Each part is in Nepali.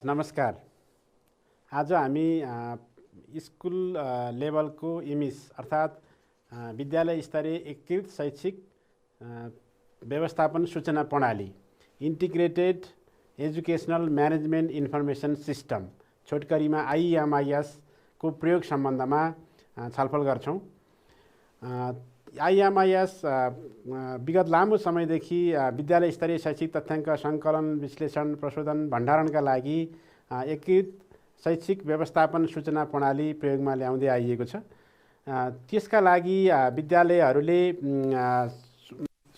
नमस्कार। आज हामी स्कुल लेभलको इमिस अर्थात् विद्यालय स्तरीय एकीकृत शैक्षिक व्यवस्थापन सूचना प्रणाली integrated educational management information system छोटकरीमा IEMIS को प्रयोग सम्बन्धमा छलफल गर्छौं। IEMIS विगत लामो समयदेखि विद्यालय स्तरीय शैक्षिक तथ्याङ्क सङ्कलन, विश्लेषण, प्रशोधन, भण्डारणका लागि एकीकृत शैक्षिक व्यवस्थापन सूचना प्रणाली प्रयोगमा ल्याउँदै आइएको छ। त्यसका लागि विद्यालयहरूले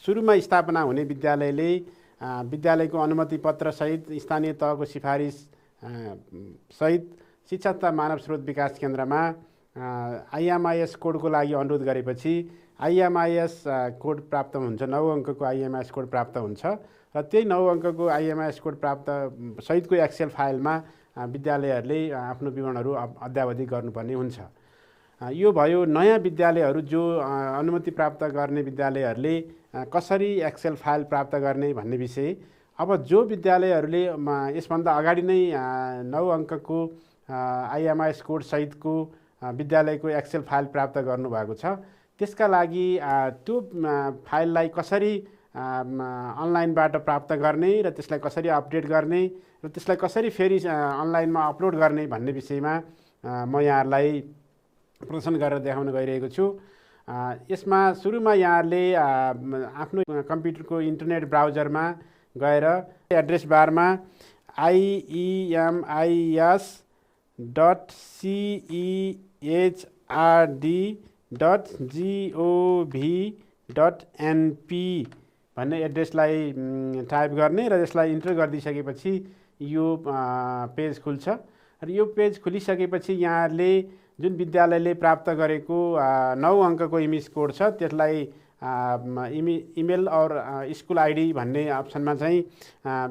सुरुमा स्थापना हुने विद्यालयले विद्यालयको अनुमति पत्र सहित स्थानीय तहको सिफारिस सहित शिक्षा तथा मानव स्रोत विकास केन्द्रमा IEMIS कोडको लागि अनुरोध गरेपछि IEMIS कोड प्राप्त हुन्छ। 9 अङ्कको IEMIS कोड प्राप्त हुन्छ र त्यही 9 अङ्कको IEMIS कोड प्राप्त सहितको एक्सेल फाइलमा विद्यालयहरूले आफ्नो विवरणहरू अद्यावधि गर्नुपर्ने हुन्छ। यो भयो नयाँ विद्यालयहरू जो अनुमति प्राप्त गर्ने विद्यालयहरूले कसरी एक्सेल फाइल प्राप्त गर्ने भन्ने विषय। अब जो विद्यालयहरूले यसभन्दा अगाडि नै 9 अङ्कको IEMIS कोड सहितको विद्यालयको एक्सेल फाइल प्राप्त गर्नुभएको छ, त्यसका लागि त्यो फाइललाई कसरी अनलाइनबाट प्राप्त गर्ने र त्यसलाई कसरी अपडेट गर्ने र त्यसलाई कसरी फेरि अनलाइनमा अपलोड गर्ने भन्ने विषयमा म यहाँहरूलाई प्रदर्शन गरेर देखाउन गइरहेको छु। यसमा सुरुमा यहाँहरूले आफ्नो कम्प्युटरको इन्टरनेट ब्राउजरमा गएर एड्रेस बारमा IEMIS.CEHRD.gov.np भन्ने एड्रेसलाई टाइप गर्ने र यसलाई इन्टर गरिदिइसकेपछि यो पेज खुल्छ र यो पेज खुलिसकेपछि यहाँहरूले जुन विद्यालयले प्राप्त गरेको 9 अङ्कको इमिस कोड छ त्यसलाई इमेल और स्कुल आइडी भन्ने अप्सनमा चाहिँ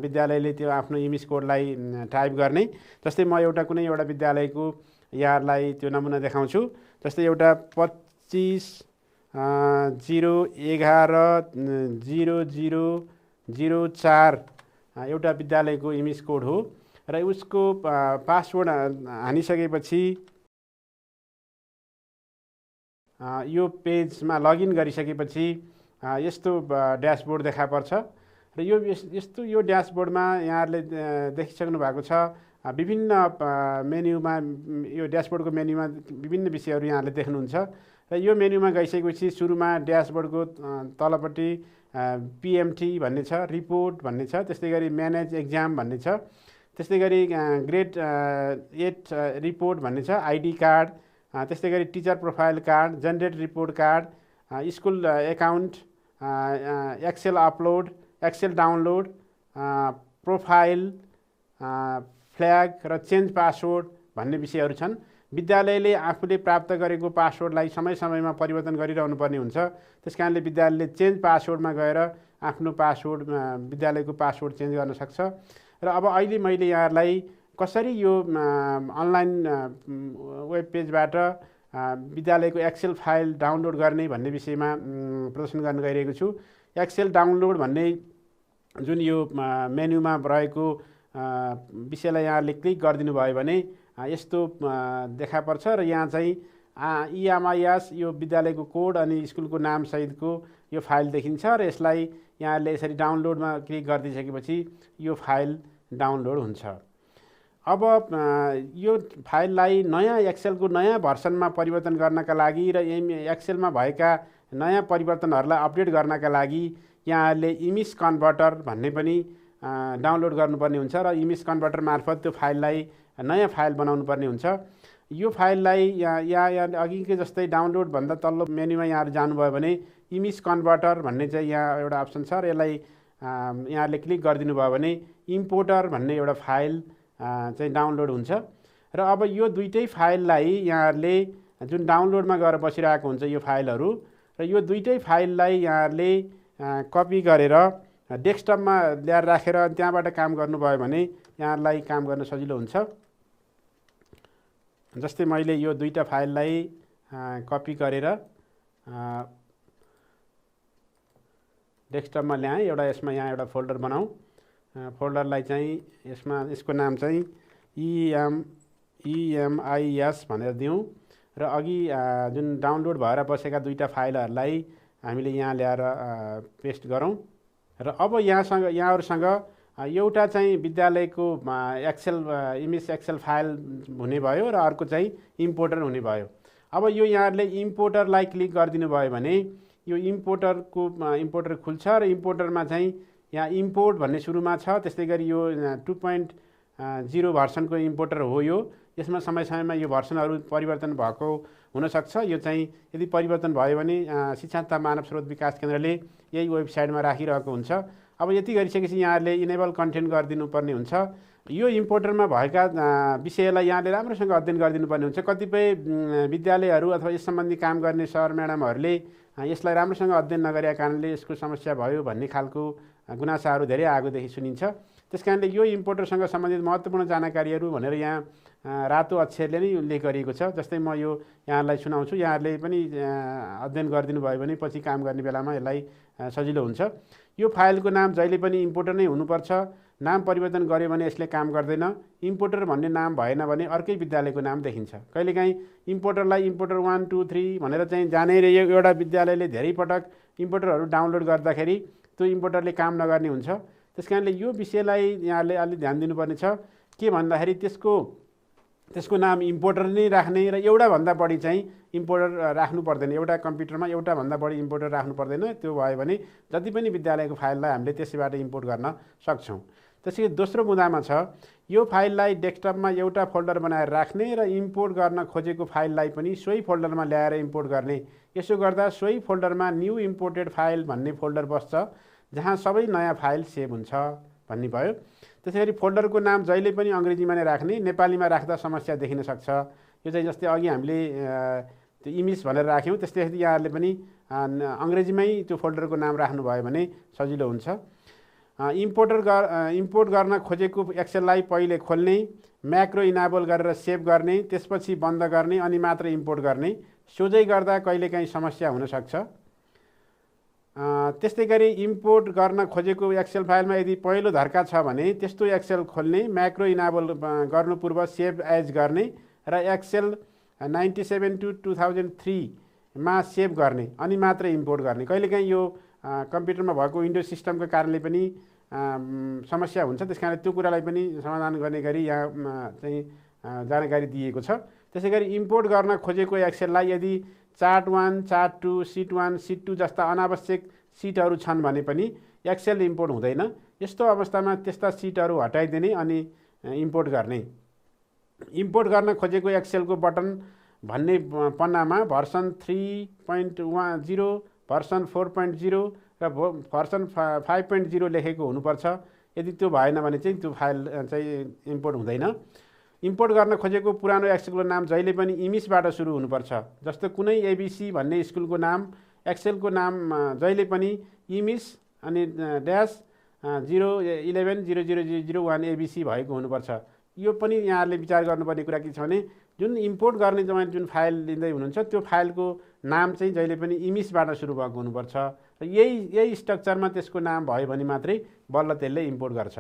विद्यालयले त्यो आफ्नो इमिस कोडलाई टाइप गर्ने। जस्तै म कुनै एउटा विद्यालयको यहाँहरूलाई त्यो नमुना देखाउँछु। जस्तै एउटा 25/11/0004 एउटा विद्यालयको इमिस कोड हो र उसको पासवर्ड हानिसकेपछि यो पेजमा लगइन गरिसकेपछि यस्तो ड्यासबोर्ड देखा पर्छ र यो ड्यासबोर्डमा यहाँहरूले देखिसक्नु भएको छ। विभिन्न मेन्युमा यो ड्यासबोर्डको मेन्युमा विभिन्न विषयहरू यहाँहरूले देख्नुहुन्छ र यो मेन्युमा गइसकेपछि सुरुमा ड्यासबोर्डको तलपट्टि PMT भन्ने छ, रिपोर्ट भन्ने छ, त्यस्तै गरी म्यानेज एक्जाम भन्ने छ, त्यस्तै गरी ग्रेड 8 रिपोर्ट भन्ने छ, ID कार्ड, त्यस्तै गरी teacher profile card, generate report card, school account, excel upload, excel download, profile, flag र चेन्ज पासवर्ड भन्ने विषयहरू छन्। विद्यालयले आफूले प्राप्त गरेको पासवर्डलाई समय समयमा परिवर्तन गरिरहनु पर्ने हुन्छ। त्यसकारणले विद्यालयले चेन्ज पासवर्डमा गएर आफ्नो पासवर्ड विद्यालयको पासवर्ड चेन्ज गर्न सक्छ। र अब अहिले मैले यहाँहरूलाई कसरी यो अनलाइन वेब पेजबाट विद्यालयको एक्सेल फाइल डाउनलोड गर्ने भन्ने विषयमा प्रदर्शन गर्न गइरहेको छु। एक्सेल डाउनलोड भन्ने जुन यो मेन्युमा रहेको विषयलाई यहाँहरूले क्लिक गरिदिनु भयो भने यस्तो देखा पर्छ र यहाँ चाहिँ IEMIS यो विद्यालयको कोड अनि स्कुलको नाम सहितको यो फाइल देखिन्छ र यसलाई यहाँहरूले यसरी डाउनलोडमा क्लिक गरिदिइसकेपछि यो फाइल डाउनलोड हुन्छ। अब यो फाइललाई नयाँ एक्सेलको नयाँ भर्सनमा परिवर्तन गर्नका लागि र एक्सेलमा भएका नयाँ परिवर्तनहरूलाई अपडेट गर्नका लागि यहाँहरूले इमिस कन्भर्टर भन्ने पनि डाउनलोड गर्नुपर्ने हुन्छ र इमिस कन्भर्टर मार्फत त्यो फाइललाई नयाँ फाइल बनाउनु पर्ने हुन्छ। यो फाइललाई यहाँ अघिकै जस्तै डाउनलोड भन्दा तल्लो मेन्युमा यहाँहरू जानुभयो भने इमिस कन्भर्टर भन्ने चाहिँ यहाँ एउटा अप्सन छ र यसलाई यहाँहरूले क्लिक गरिदिनु भयो भने इम्पोर्टर भन्ने एउटा फाइल चाहिँ डाउनलोड हुन्छ र अब यो दुईटै फाइललाई यहाँहरूले जुन डाउनलोडमा गएर बसिरहेको हुन्छ यो फाइलहरू र यो दुईटै फाइललाई यहाँहरूले कपी गरेर डेस्कटपमा ल्याएर राखेर त्यहाँबाट काम गर्नुभयो भने यहाँहरूलाई काम गर्न सजिलो हुन्छ। जस्तै मैले यो दुईटा फाइललाई कपी गरेर डेस्कटपमा ल्याएँ। एउटा यसमा यहाँ एउटा फोल्डर बनाऊ फोल्डरलाई चाहिँ यसको नाम चाहिँ EIMIS भनेर दिउँ र अघि जुन डाउनलोड भएर बसेका दुईटा फाइलहरूलाई हामीले यहाँ ल्याएर पेस्ट गरौँ र अब यहाँहरूसँग एउटा चाहिँ विद्यालयको इमिस एक्सेल फाइल हुने भयो र अर्को चाहिँ इम्पोर्टर हुने भयो। अब यो यहाँहरूले इम्पोर्टरलाई क्लिक गरिदिनु भयो भने यो इम्पोर्टर खुल्छ र इम्पोर्टरमा चाहिँ यहाँ इम्पोर्ट भन्ने सुरुमा छ। त्यस्तै गरी यो 2.0 भर्सनको इम्पोर्टर हो। यसमा समय समयमा यो भर्सनहरू परिवर्तन भएको हुनसक्छ। यो चाहिँ यदि परिवर्तन भयो भने शिक्षा तथा मानव स्रोत विकास केन्द्रले यही वेबसाइटमा राखिरहेको हुन्छ। अब यति गरिसकेपछि यहाँहरूले इनेबल कन्टेन्ट गरिदिनु पर्ने हुन्छ। यो इम्पोर्टरमा भएका विषयलाई यहाँले राम्रोसँग अध्ययन गरिदिनुपर्ने हुन्छ। कतिपय विद्यालयहरू अथवा यस सम्बन्धी काम गर्ने सर म्याडमहरूले यसलाई राम्रोसँग अध्ययन नगरेका कारणले यसको समस्या भयो भन्ने खालको गुनासाहरू धेरै आगोदेखि सुनिन्छ। त्यसकारणले यो इम्पोर्टरसँग सम्बन्धित महत्त्वपूर्ण जानकारीहरू भनेर यहाँ रातो अक्षरले नै उल्लेख गरिएको छ। जस्तै म यो यहाँलाई सुनाउँछु, यहाँहरूले पनि अध्ययन गरिदिनु भयो भने पछि काम गर्ने बेलामा यसलाई सजिलो हुन्छ। यो फाइलको नाम जहिले पनि इम्पोर्टर नै हुनुपर्छ। नाम परिवर्तन गर्यो भने यसले काम गर्दैन। इम्पोर्टर भन्ने नाम भएन भने अर्कै विद्यालयको नाम देखिन्छ। कहिलेकाहीँ इम्पोर्टरलाई इम्पोर्टर 1 2 3 भनेर चाहिँ जानेर एउटा विद्यालयले धेरै पटक इम्पोर्टरहरू डाउनलोड गर्दाखेरि त्यो इम्पोर्टरले काम नगर्ने हुन्छ। त्यसकारणले यो विषयलाई यहाँले अलि ध्यान दिनुपर्ने छ। के भन्दाखेरि त्यसको नाम इम्पोर्टर नै राख्ने र एउटाभन्दा बढी चाहिँ इम्पोर्टर राख्नु पर्दैन। एउटा कम्प्युटरमा एउटाभन्दा बढी इम्पोर्टर राख्नु पर्दैन। त्यो भयो भने जति पनि विद्यालयको फाइललाई हामीले त्यसैबाट इम्पोर्ट गर्न सक्छौँ। त्यसैले दोस्रो मुद्दामा छ यो फाइललाई डेस्कटपमा एउटा फोल्डर बनाएर राख्ने र इम्पोर्ट गर्न खोजेको फाइललाई पनि सोही फोल्डरमा ल्याएर इम्पोर्ट गर्ने। यसो गर्दा सोही फोल्डरमा न्यू इम्पोर्टेड फाइल भन्ने फोल्डर बस्छ जहाँ सबै नयाँ फाइल सेभ हुन्छ भन्ने भयो। त्यसैगरी फोल्डरको नाम जहिले पनि अङ्ग्रेजीमा नै राख्ने, नेपालीमा राख्दा समस्या देखिन सक्छ। यो चाहिँ जस्तै अघि हामीले त्यो इमिस भनेर राख्यौँ, त्यस्तै यहाँहरूले पनि अङ्ग्रेजीमै त्यो फोल्डरको नाम राख्नुभयो भने सजिलो हुन्छ। इम्पोर्ट गर्न खोजेको एक्सेललाई पहिले खोल्ने, म्याक्रो इनाबल गरेर सेभ गर्ने, त्यसपछि बन्द गर्ने अनि मात्र इम्पोर्ट गर्ने। सोझै गर्दा कहिलेकाहीँ समस्या हुनसक्छ। त्यस्तै गरी इम्पोर्ट गर्न खोजेको एक्सेल फाइलमा यदि पहिलो धर्का छ भने त्यस्तो एक्सेल खोल्ने, म्याक्रो इनाबल गर्नु पूर्व सेभ एज गर्ने र एक्सेल 97 to 2003 मा सेभ गर्ने अनि मात्र इम्पोर्ट गर्ने। कहिलेकाहीँ यो कम्प्युटरमा भएको विन्डोज सिस्टमको कारणले पनि समस्या हुन्छ। त्यसकारण त्यो कुरालाई पनि समाधान गर्ने गरी यहाँ चाहिँ जानकारी दिएको छ। त्यसै गरी इम्पोर्ट गर्न खोजेको एक्सेललाई यदि चार्ट 1, चार्ट 2, सिट 1, सिट 2 जस्ता अनावश्यक सिटहरू छन् भने पनि एक्सेल इम्पोर्ट हुँदैन। यस्तो अवस्थामा त्यस्ता सिटहरू हटाइदिने अनि इम्पोर्ट गर्ने। इम्पोर्ट गर्न खोजेको एक्सेलको बटन भन्ने पन्नामा भर्सन 3.10, भर्सन 4.0 र भर्सन 5.0 लेखेको हुनुपर्छ। यदि त्यो भएन भने चाहिँ त्यो फाइल चाहिँ इम्पोर्ट हुँदैन। इम्पोर्ट गर्न खोजेको पुरानो एक्सेलको नाम जहिले पनि इमिसबाट सुरु हुनुपर्छ। जस्तो कुनै एबिसी भन्ने स्कुलको नाम एक्सेलको नाम जहिले पनि इमिस अनि -0110001 एबिसी भएको हुनुपर्छ। यो पनि यहाँहरूले विचार गर्नुपर्ने कुरा के छ भने जुन इम्पोर्ट गर्ने तपाईँ जुन फाइल लिँदै हुनुहुन्छ त्यो फाइलको नाम चाहिँ जहिले पनि इमिसबाट सुरु भएको हुनुपर्छ। र यही स्ट्रक्चरमा त्यसको नाम भयो भने मात्रै बल्ल त्यसले इम्पोर्ट गर्छ।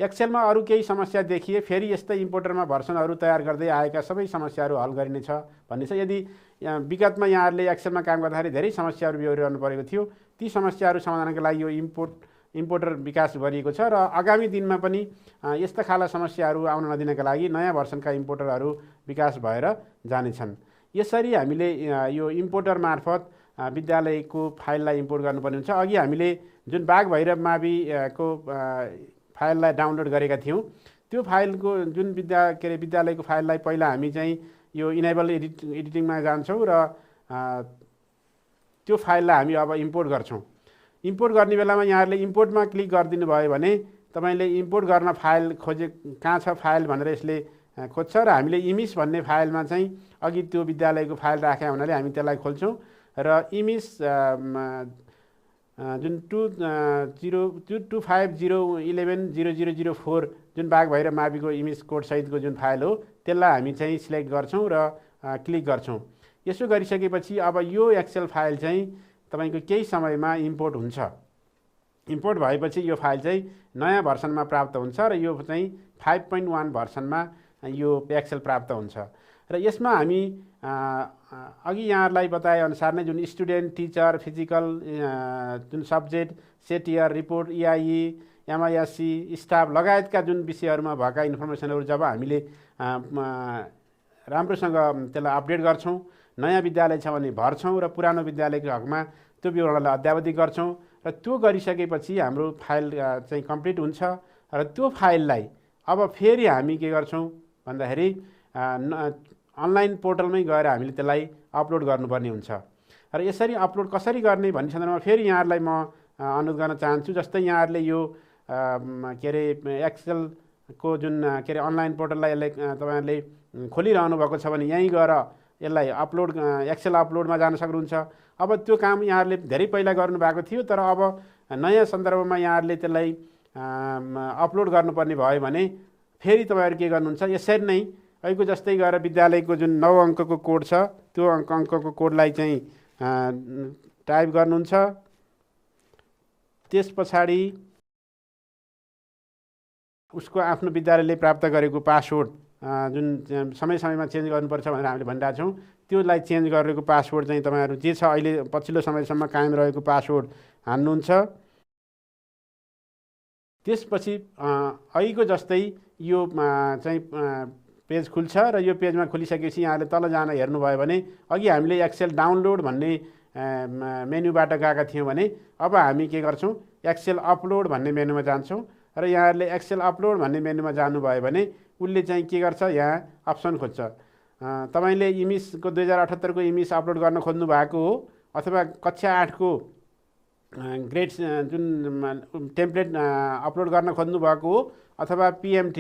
एक्सेलमा अरू केही समस्या देखिए फेरि यस्तै इम्पोर्टरमा भर्सनहरू तयार गर्दै आएका सबै समस्याहरू हल गरिनेछ भन्ने छ। यदि विगतमा यहाँहरूले एक्सेलमा काम गर्दाखेरि धेरै समस्याहरू बेहोरिरहनु परेको थियो, ती समस्याहरू समाधानका लागि यो इम्पोर्टर विकास गरिएको छ र आगामी दिनमा पनि यस्ता खाला समस्याहरू आउन नदिनका लागि नयाँ भर्सनका इम्पोर्टरहरू विकास भएर जानेछन्। यसरी हामीले यो इम्पोर्टर मार्फत विद्यालयको फाइललाई इम्पोर्ट गर्नुपर्ने हुन्छ। अघि हामीले जुन बाघभैरव माविको फाइललाई डाउनलोड गरेका थियौँ, त्यो फाइलको जुन विद्यालयको फाइललाई पहिला हामी चाहिँ यो इनेबल एडिटिङमा जान्छौँ र त्यो फाइललाई हामी अब इम्पोर्ट गर्छौँ। इम्पोर्ट गर्ने बेलामा यहाँहरूले इम्पोर्टमा क्लिक गरिदिनु भयो भने तपाईँले इम्पोर्ट गर्न फाइल कहाँ छ फाइल भनेर यसले खोज्छ र हामीले इमिस भन्ने फाइलमा चाहिँ अघि त्यो विद्यालयको फाइल राखेका हुनाले हामी त्यसलाई खोल्छौँ र इमिस जुन 250110004 जुन बाघभैरव माविको इमिस कोड सहितको जुन फाइल हो त्यसलाई हामी चाहिँ सिलेक्ट गर्छौँ र क्लिक गर्छौँ। यसो गरिसकेपछि अब यो एक्सेल फाइल चाहिँ तपाईँको केही समयमा इम्पोर्ट हुन्छ। इम्पोर्ट भएपछि यो फाइल चाहिँ नयाँ भर्सनमा प्राप्त हुन्छ र यो चाहिँ 5.1 भर्सनमा यो एक्सेल प्राप्त हुन्छ। र यसमा हामी अघि यहाँहरूलाई बताएअनुसार नै जुन स्टुडेन्ट, टिचर, फिजिकल जुन subject, set year, report, EIE, MISC, staff लगायतका जुन विषयहरूमा भएका इन्फर्मेसनहरू जब हामीले राम्रोसँग त्यसलाई अपडेट गर्छौँ, नयाँ विद्यालय छ भने भर्छौँ र पुरानो विद्यालयको हकमा त्यो विवरणलाई अद्यावधिक गर्छौँ र त्यो गरिसकेपछि हाम्रो फाइल चाहिँ कम्प्लिट हुन्छ र त्यो फाइललाई अब फेरि हामी के गर्छौँ भन्दाखेरि अनलाइन पोर्टलमै गएर हामीले त्यसलाई अपलोड गर्नुपर्ने हुन्छ। र यसरी अपलोड कसरी गर्ने भन्ने सन्दर्भमा फेरि यहाँहरूलाई म अनुरोध गर्न चाहन्छु। जस्तै यहाँहरूले यो के अरे एक्सेलको जुन के अरे अनलाइन पोर्टललाई यसलाई तपाईँहरूले खोलिरहनु भएको छ भने यहीँ गएर यसलाई अपलोड एक्सेल अपलोडमा जान सक्नुहुन्छ। अब त्यो काम यहाँहरूले धेरै पहिला गर्नुभएको थियो, तर अब नयाँ सन्दर्भमा यहाँहरूले त्यसलाई अपलोड गर्नुपर्ने भयो भने फेरि तपाईँहरू के गर्नुहुन्छ, यसरी नै अहिलेको जस्तै गएर विद्यालयको जुन 9 अङ्कको कोड छ त्यो अङ्कको कोडलाई चाहिँ टाइप गर्नुहुन्छ। त्यस पछाडि उसको आफ्नो विद्यालयले प्राप्त गरेको पासवर्ड जुन समय समयमा चेन्ज गर्नुपर्छ भनेर हामीले भनिरहेको छौँ, त्योलाई चेन्ज गरेको पासवर्ड चाहिँ तपाईँहरू जे छ अहिले पछिल्लो समयसम्म कायम रहेको पासवर्ड हान्नुहुन्छ। त्यसपछि अहिलेको जस्तै यो चाहिँ पेज खुल्छ र यो पेजमा खुलिसकेपछि यहाँले तल जान हेर्नुभयो भने अघि हामीले एक्सेल डाउनलोड भन्ने मेन्युबाट गएका थियौँ भने अब हामी के गर्छौँ, एक्सेल अपलोड भन्ने मेन्युमा जान्छौँ र यहाँहरूले एक्सेल अपलोड भन्ने मेन्युमा जानुभयो भने उसले चाहिँ के गर्छ, यहाँ अप्सन खोज्छ। तपाईँले इमिसको 2078 को इमिस अपलोड गर्न खोज्नु भएको हो अथवा कक्षा 8 को ग्रेड जुन टेम्प्लेट अपलोड गर्न खोज्नु भएको हो अथवा PMT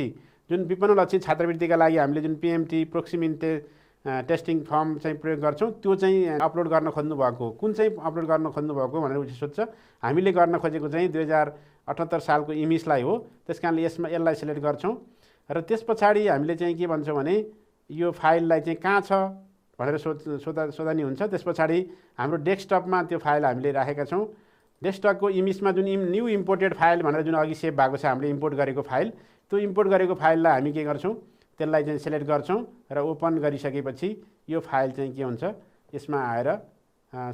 जुन विपणन लक्षित छात्रवृत्तिका लागि हामीले जुन PMT प्रोक्सिमिटी टेस्टिङ फर्म चाहिँ प्रयोग गर्छौँ त्यो चाहिँ अपलोड गर्न खोज्नु भएको हो, कुन चाहिँ अपलोड गर्न खोज्नु भएको भनेर उसले सोध्छ। हामीले गर्न खोजेको चाहिँ 2078 सालको इमिसलाई हो, त्यस कारणले यसलाई सिलेक्ट गर्छौँ र त्यस पछाडि हामीले चाहिँ के भन्छौँ भने यो फाइललाई चाहिँ कहाँ छ भनेर सोधनी हुन्छ। त्यस पछाडि हाम्रो डेस्कटपमा त्यो फाइल हामीले राखेका छौँ। डेस्कटपको इमिसमा जुन न्यू इम्पोर्टेड फाइल भनेर जुन अघि सेभ भएको छ हामीले इम्पोर्ट गरेको फाइल, त्यो इम्पोर्ट गरेको फाइललाई हामी के गर्छौँ, त्यसलाई चाहिँ सिलेक्ट गर्छौँ र ओपन गरिसकेपछि यो फाइल चाहिँ के हुन्छ, यसमा आएर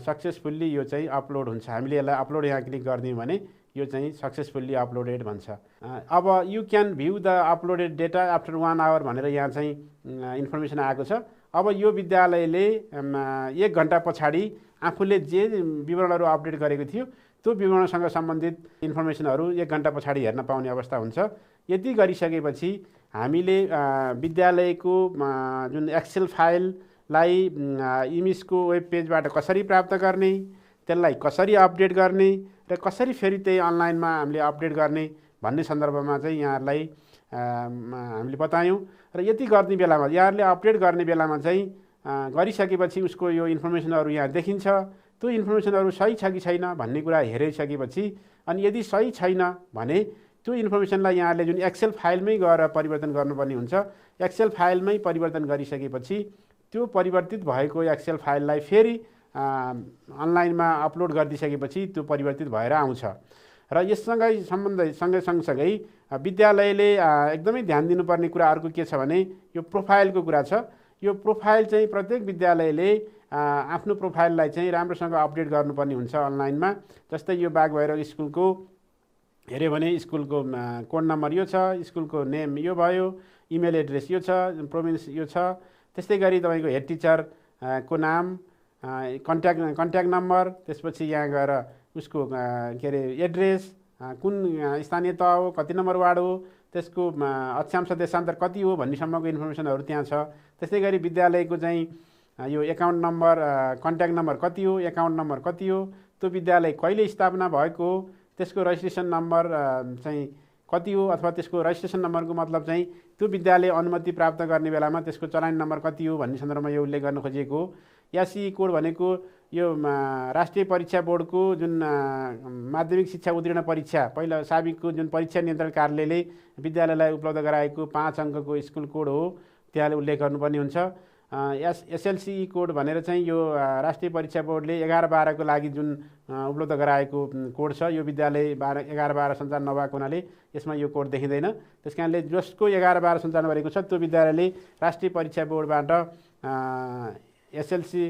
सक्सेसफुल्ली यो चाहिँ अपलोड हुन्छ। हामीले यसलाई अपलोड यहाँ क्लिक गरिदियौँ भने यो चाहिँ सक्सेसफुल्ली अपलोडेड भन्छ। अब you can view the uploaded data after 1 hour भनेर यहाँ चाहिँ इन्फर्मेसन आएको छ। अब यो विद्यालयले 1 घन्टा पछाडि आफूले जे विवरणहरू अपडेट गरेको थियो त्यो विवरणसँग सम्बन्धित इन्फर्मेसनहरू 1 घन्टा पछाडि हेर्न पाउने अवस्था हुन्छ। यति गरिसकेपछि हामीले विद्यालयको जुन एक्सेल फाइललाई इमिसको वेब पेजबाट कसरी प्राप्त गर्ने, त्यसलाई कसरी अपडेट गर्ने र कसरी फेरि त्यही अनलाइनमा हामीले अपडेट गर्ने भन्ने सन्दर्भमा चाहिँ यहाँहरूलाई हामीले बतायौँ। र यति गर्ने बेलामा यहाँहरूले अपडेट गर्ने बेलामा चाहिँ गरिसकेपछि उसको यो इन्फर्मेसनहरू यहाँ देखिन्छ। त्यो इन्फर्मेसनहरू सही छ कि छैन भन्ने कुरा हेरिसकेपछि अनि यदि सही छैन भने त्यो इन्फर्मेसनलाई यहाँले जुन एक्सेल फाइलमै गएर परिवर्तन गर्नुपर्ने हुन्छ। एक्सेल फाइलमै परिवर्तन गरिसकेपछि त्यो परिवर्तित भएको एक्सेल फाइललाई फेरि अनलाइनमा अपलोड गरिदिसकेपछि त्यो परिवर्तित भएर आउँछ। र यससँगै सँगसँगै विद्यालयले एकदमै ध्यान दिनुपर्ने कुरा अर्को के छ भने यो प्रोफाइलको कुरा छ। यो प्रोफाइल चाहिँ प्रत्येक विद्यालयले आफ्नो प्रोफाइललाई चाहिँ राम्रोसँग अपडेट गर्नुपर्ने हुन्छ अनलाइनमा। जस्तै यो बागभैरव स्कुलको हेऱ्यो भने स्कुलको कोड नम्बर यो छ, स्कुलको नेम यो भयो, इमेल एड्रेस यो छ, प्रोभिन्स यो छ। त्यस्तै गरी तपाईँको हेड टिचरको नाम, कन्ट्याक्ट नम्बर, त्यसपछि यहाँ गएर उसको के अरे एड्रेस, कुन स्थानीय तह हो, कति नम्बर वार्ड हो, त्यसको अक्षांश देशान्तर कति हो भन्नेसम्मको इन्फर्मेसनहरू त्यहाँ छ। त्यस्तै गरी विद्यालयको चाहिँ यो एकाउन्ट नम्बर, कन्ट्याक्ट नम्बर कति हो, एकाउन्ट नम्बर कति हो, त्यो विद्यालय कहिले स्थापना भएको हो, त्यसको रजिस्ट्रेसन नम्बर चाहिँ कति हो अथवा त्यसको रजिस्ट्रेसन नम्बरको मतलब चाहिँ त्यो विद्यालय अनुमति प्राप्त गर्ने बेलामा त्यसको चलानी नम्बर कति हो भन्ने सन्दर्भमा यो उल्लेख गर्न खोजिएको हो। या CE कोड भनेको यो राष्ट्रिय परीक्षा बोर्डको जुन माध्यमिक शिक्षा उत्तीर्ण परीक्षा पहिला साबिकको जुन परीक्षा नियन्त्रण कार्यालयले विद्यालयलाई उपलब्ध गराएको 5 अङ्कको स्कुल कोड हो, त्यहाँले उल्लेख गर्नुपर्ने हुन्छ। एसएलसी कोड भनेर चाहिँ यो राष्ट्रिय परीक्षा बोर्डले 11-12 को लागि जुन उपलब्ध गराएको कोड छ, यो विद्यालय 11-12 सञ्चालन नभएको हुनाले यसमा यो कोड देखिँदैन। त्यस कारणले जसको 11-12 सञ्चालन गरेको छ त्यो विद्यालयले राष्ट्रिय परीक्षा बोर्डबाट एसएलसी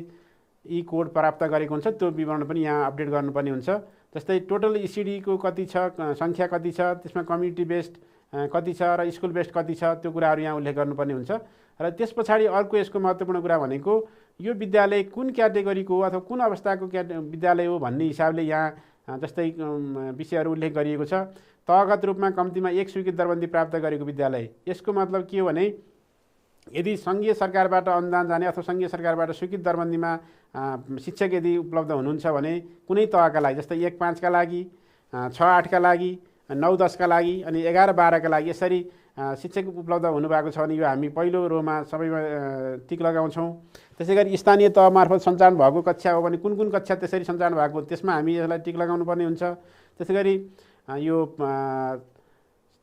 कोड प्राप्त गरेको हुन्छ। त्यो विवरण पनि यहाँ अपडेट गर्नुपर्ने हुन्छ। जस्तै टोटल इसिडीको कति छ, सङ्ख्या कति छ, त्यसमा कम्युनिटी बेस्ड कति छ र स्कुल बेस्ड कति छ, त्यो कुराहरू यहाँ उल्लेख गर्नुपर्ने हुन्छ। र त्यस पछाडि अर्को यसको महत्त्वपूर्ण कुरा भनेको यो विद्यालय कुन क्याटेगोरीको हो अथवा कुन अवस्थाको विद्यालय हो भन्ने हिसाबले यहाँ जस्तै विषयहरू उल्लेख गरिएको छ। तहगत रूपमा कम्तीमा 1 स्वीकृत दरबन्दी प्राप्त गरेको विद्यालय। यसको मतलब के हो भने यदि सङ्घीय सरकारबाट अनुदान जाने अथवा सङ्घीय सरकारबाट स्वीकृत दरबन्दीमा शिक्षक यदि उपलब्ध हुनुहुन्छ भने कुनै तहका लागि जस्तै 1-5 का लागि, 6-8 का लागि, 9-10 का लागि अनि 11-12 का लागि यसरी शिक्षक उपलब्ध हुनुभएको छ भने यो हामी पहिलो रोमा सबैमा टिक लगाउँछौँ। त्यसै गरी स्थानीय तह मार्फत सञ्चालन भएको कक्षा हो भने कुन कुन कक्षा त्यसरी सञ्चालन भएको त्यसमा हामी यसलाई टिक लगाउनु पर्ने हुन्छ। त्यसै गरी यो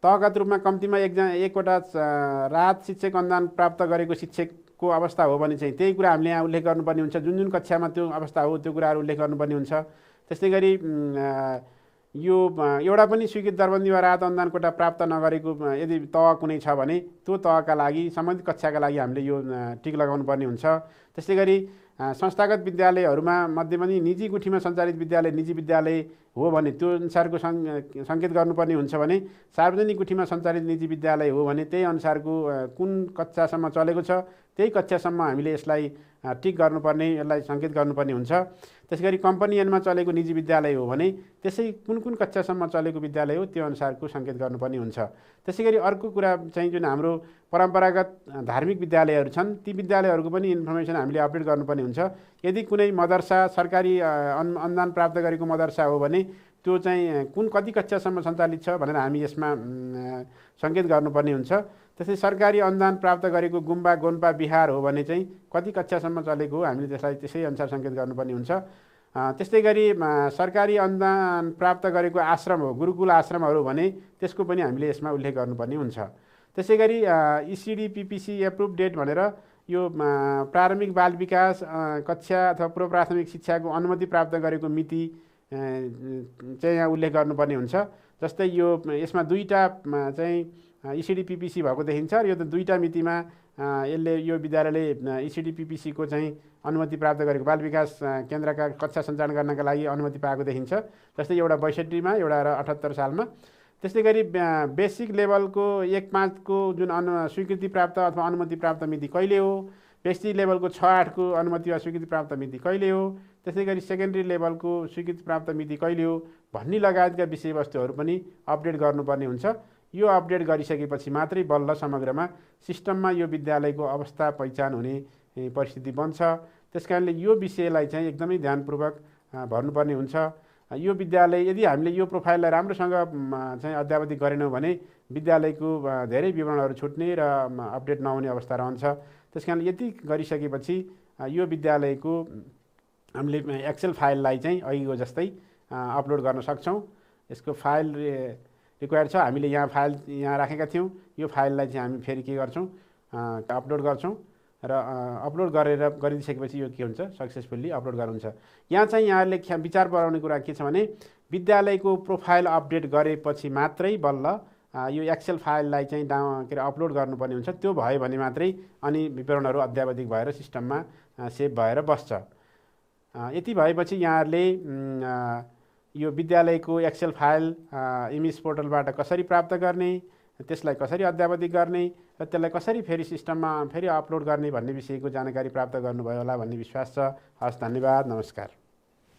तहगत रूपमा कम्तीमा एकवटा राहत शिक्षक अनुदान प्राप्त गरेको शिक्षकको अवस्था हो भने चाहिँ त्यही कुरा हामीले यहाँ उल्लेख गर्नुपर्ने हुन्छ। जुन जुन कक्षामा त्यो अवस्था हो त्यो कुराहरू उल्लेख गर्नुपर्ने हुन्छ। त्यस्तै गरी यो एउटा पनि स्वीकृत दरबन्दी वा राहत अनुदान कोटा प्राप्त नगरेको यदि तह कुनै छ भने त्यो तहका लागि सम्बन्धित कक्षाका लागि हामीले यो टिक लगाउनु पर्ने हुन्छ। त्यस्तै गरी संस्थागत विद्यालयहरूमा मध्ये पनि निजी गुठीमा सञ्चालित विद्यालय निजी विद्यालय हो भने त्यो अनुसारको सङ्केत गर्नुपर्ने हुन्छ भने सार्वजनिक गुठीमा सञ्चालित निजी विद्यालय हो भने त्यही अनुसारको कुन कक्षासम्म चलेको छ त्यही कक्षासम्म हामीले यसलाई टिक गर्नुपर्ने, यसलाई सङ्केत गर्नुपर्ने हुन्छ। त्यसै गरी कम्पनी ऐनमा चलेको निजी विद्यालय हो भने त्यसै कुन कुन कक्षासम्म चलेको विद्यालय हो त्यो अनुसारको सङ्केत गर्नुपर्ने हुन्छ। त्यसै गरी अर्को कुरा चाहिँ जुन हाम्रो परम्परागत धार्मिक विद्यालयहरू छन् ती विद्यालयहरूको पनि इन्फर्मेसन हामीले अपडेट गर्नुपर्ने हुन्छ। यदि कुनै मदरसा सरकारी अनुदान प्राप्त गरेको मदरसा हो भने त्यो चाहिँ कुन कति कक्षासम्म सञ्चालित छ भनेर हामी यसमा सङ्केत गर्नुपर्ने हुन्छ। त्यसै सरकारी अनुदान प्राप्त गरेको गुम्बा गोन्पा बिहार हो भने चाहिँ कति कक्षासम्म चलेको हो हामीले त्यसलाई त्यसै अनुसार सङ्केत गर्नुपर्ने हुन्छ। त्यस्तै गरी सरकारी अनुदान प्राप्त गरेको आश्रम हो गुरुकुल आश्रमहरू भने त्यसको पनि हामीले यसमा उल्लेख गर्नुपर्ने हुन्छ। त्यसै गरी इसिडी पिपिसी एप्रुभ डेट भनेर यो प्रारम्भिक बाल विकास कक्षा अथवा पूर्व प्राथमिक शिक्षाको अनुमति प्राप्त गरेको मिति चाहिँ यहाँ उल्लेख गर्नुपर्ने हुन्छ। जस्तै यो यसमा दुईवटा चाहिँ इसिडी पिपिसी भएको देखिन्छ र यो त दुईवटा मितिमा यसले यो विद्यालयले इसिडी पिपिसीको चाहिँ अनुमति प्राप्त गरेको बाल विकास केन्द्रका कक्षा सञ्चालन गर्नका लागि अनुमति पाएको देखिन्छ। जस्तै एउटा 62 एउटा र 78 सालमा। त्यस्तै गरी बेसिक लेभलको 1-5 को जुन स्वीकृति प्राप्त अथवा अनुमति प्राप्त मिति कहिले हो, बेसिक लेभलको 6-8 को अनुमति वा स्वीकृति प्राप्त मिति कहिले हो, त्यसै गरी सेकेन्डरी लेभलको स्वीकृति प्राप्त मिति कहिले हो भन्ने लगायतका विषयवस्तुहरू पनि अपडेट गर्नुपर्ने हुन्छ। यो अपडेट गरिसकेपछि मात्रै बल्ल समग्रमा सिस्टममा यो विद्यालयको अवस्था पहिचान हुने परिस्थिति बन्छ। त्यसकारणले यो विषयलाई चाहिँ एकदमै ध्यानपूर्वक भर्नुपर्ने हुन्छ। यो विद्यालय यदि हामीले यो प्रोफाइललाई राम्रोसँग चाहिँ अद्यावधि गरेनौँ भने विद्यालयको धेरै विवरणहरू छुट्ने र अपडेट नहुने अवस्था रहन्छ। त्यसकारणले यति गरिसकेपछि यो विद्यालयको हामीले एक्सेल फाइललाई चाहिँ अघिको जस्तै अपलोड गर्न सक्छौँ। यसको फाइल रिक्वायर्ड छ। हामीले यहाँ फाइल यहाँ राखेका थियौँ। यो फाइललाई चाहिँ हामी फेरि के गर्छौँ अपलोड गर्छौँ र अपलोड गरिदिसकेपछि यो के हुन्छ सक्सेसफुल्ली अपलोड गर्नुहुन्छ। यहाँ चाहिँ यहाँले विचार गराउने कुरा के छ भने विद्यालयको प्रोफाइल अपडेट गरेपछि मात्रै बल्ल यो एक्सेल फाइललाई चाहिँ के अरे अपलोड गर्नुपर्ने हुन्छ। त्यो भयो भने मात्रै अनि विवरणहरू अद्यावधिक भएर सिस्टममा सेभ भएर बस्छ। यति भएपछि यहाँहरूले यो विद्यालयको एक्सेल फाइल इमिस पोर्टलबाट कसरी प्राप्त गर्ने, त्यसलाई कसरी अद्यावधिक गर्ने र त्यसलाई कसरी फेरि सिस्टममा फेरि अपलोड गर्ने भन्ने विषयको जानकारी प्राप्त गर्नुभयो होला भन्ने विश्वास छ। हस्, धन्यवाद, नमस्कार।